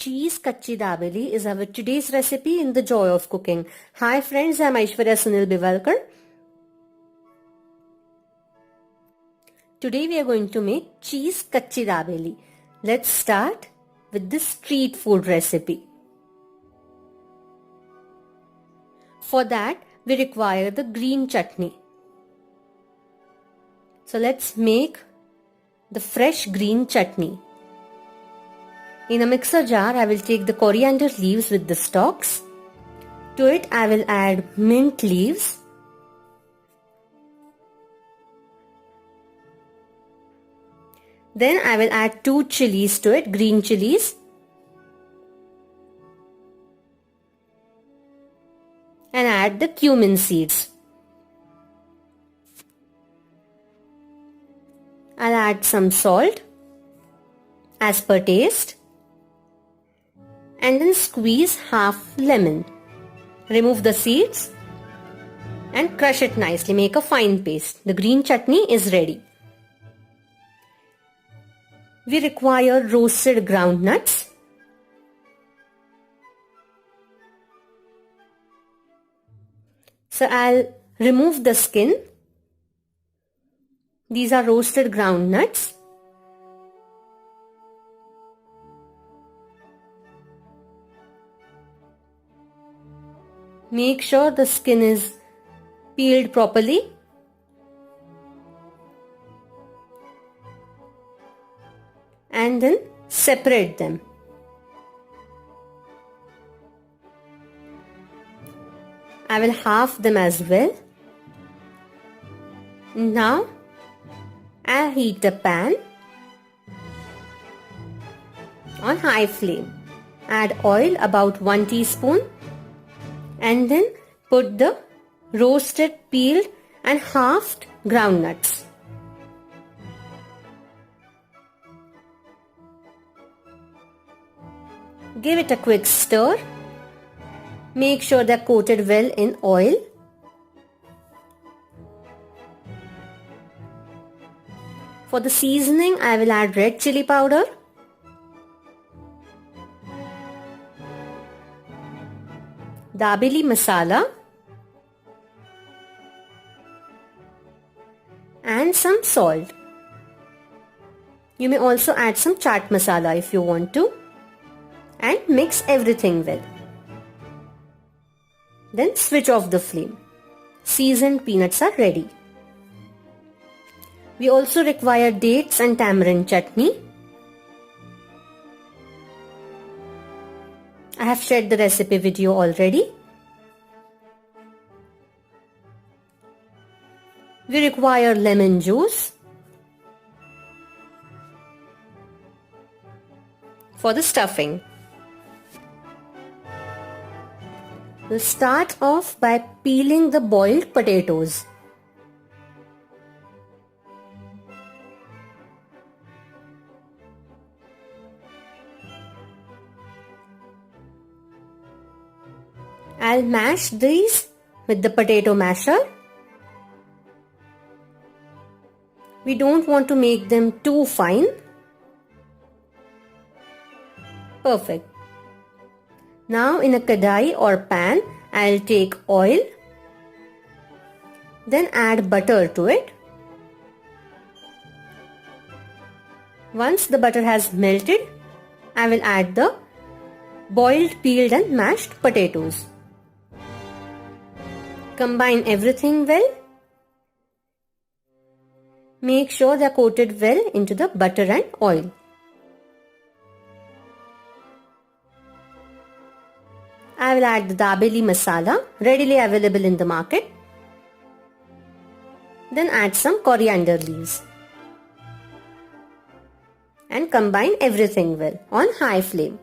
Cheese Kacchi Dabeli is our today's recipe in the joy of cooking. Hi friends, I'm Aishwarya Sunil Bivalkar. Today we are going to make Cheese Kacchi Dabeli. Let's start with this street food recipe. For that we require the green chutney. So let's make the fresh green chutney. In a mixer jar, I will take the coriander leaves with the stalks. To it, I will add mint leaves. Then I will add 2 chilies to it, green chilies. And add the cumin seeds. I'll add some salt as per taste. And then squeeze half lemon. Remove the seeds and crush it nicely. Make a fine paste. The green chutney is ready. We require roasted ground nuts. So I'll remove the skin. These are roasted ground nuts. Make sure the skin is peeled properly. And then separate them. I will half them as well. Now I'll heat a pan on high flame. Add oil about 1 teaspoon. And then put the roasted, peeled and halved ground nuts. Give it a quick stir. Make sure they're coated well in oil. For the seasoning, I will add red chili powder, Dabeli masala and some salt. You may also add some chaat masala if you want to, and mix everything well. Then switch off the flame. Seasoned peanuts are ready. We also require dates and tamarind chutney. I have shared the recipe video already. We require lemon juice. For the stuffing, we'll start off by peeling the boiled potatoes. I'll mash these with the potato masher. We don't want to make them too fine. Perfect. Now in a kadai or pan, I'll take oil. Then add butter to it. Once the butter has melted, I will add the boiled, peeled and mashed potatoes. Combine everything well. Make sure they are coated well into the butter and oil. I will add the Dabeli masala, readily available in the market. Then add some coriander leaves. And combine everything well on high flame.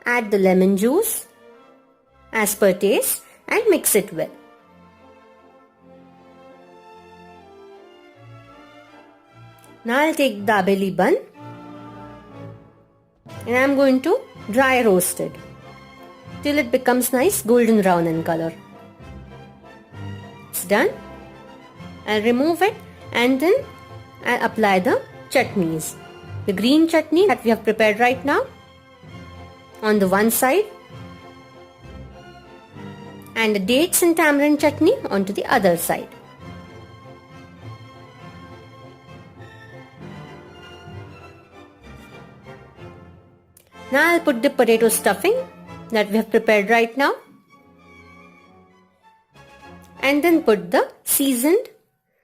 Add the lemon juice as per taste and mix it well. Now I'll take dabeli bun and I'm going to dry roast it till it becomes nice golden brown in color. It's done. I'll remove it and then I'll apply the chutneys. The green chutney that we have prepared right now on the one side and the dates and tamarind chutney onto the other side. Now I'll put the potato stuffing that we have prepared right now and then put the seasoned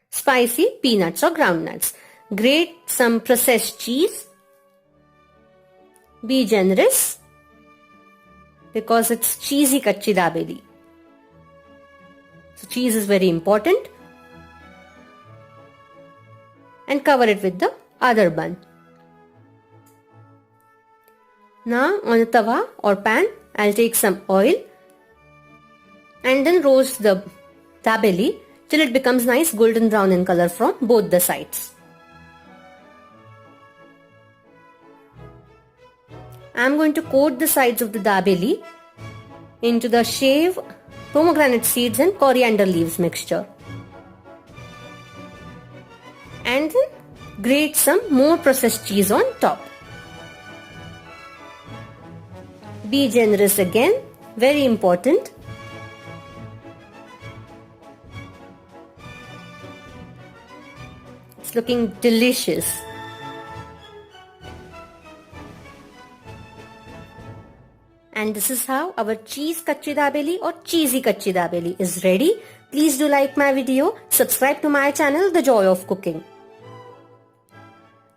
spicy peanuts or groundnuts. Grate some processed cheese. Be generous because it's cheesy Kacchi Dabeli. So cheese is very important. And cover it with the other bun. Now on a tawa or pan, I'll take some oil and then roast the dabeli till it becomes nice golden brown in color from both the sides. I'm going to coat the sides of the dabeli into the shaved pomegranate seeds and coriander leaves mixture. And then grate some more processed cheese on top. Be generous again, very important. It's looking delicious. And this is how our cheese Kacchi Dabeli or cheesy Kacchi Dabeli is ready. Please do like my video, subscribe to my channel The Joy of Cooking.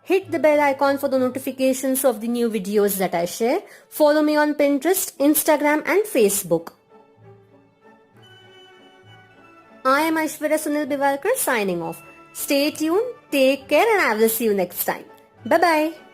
Hit the bell icon for the notifications of the new videos that I share. Follow me on Pinterest, Instagram and Facebook. I am Aishwarya Sunil Bivalkar signing off. Stay tuned, take care and I will see you next time. Bye-bye.